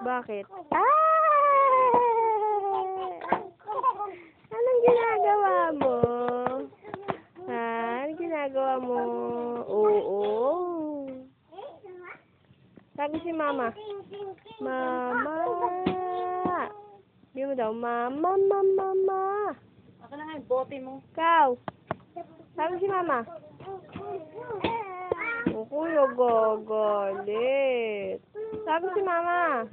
Bakit? Ah! Anong ginagawa mo? Ha? Anong ginagawa mo? Oo. Sabi si Mama. Mama. Hindi mo daw, Mama, Mama, Mama. Ako na nga yung bote mo. Ikaw. Sabi si Mama. O kuya, gagalit. Sabi si Mama.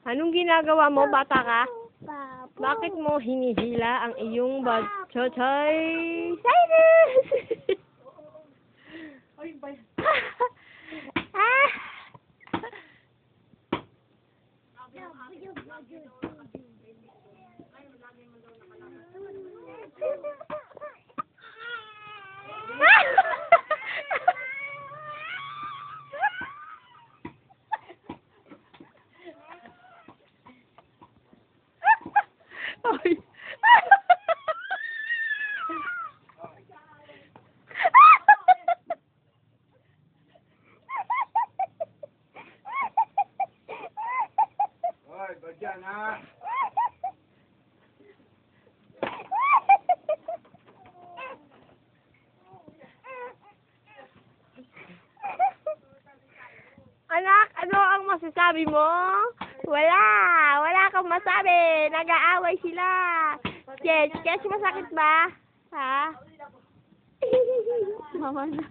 Anong ginagawa mo, bata ka? Bakit mo hinihila ang iyong chochoy? Cyrus! Ay, bay. Ah! Ay. Hoy, badyan ha. Anak, ano ang masasabi mo? Wala kang masabi. Nag-aaway sila. Yes, masakit ba? Ha? Mama na.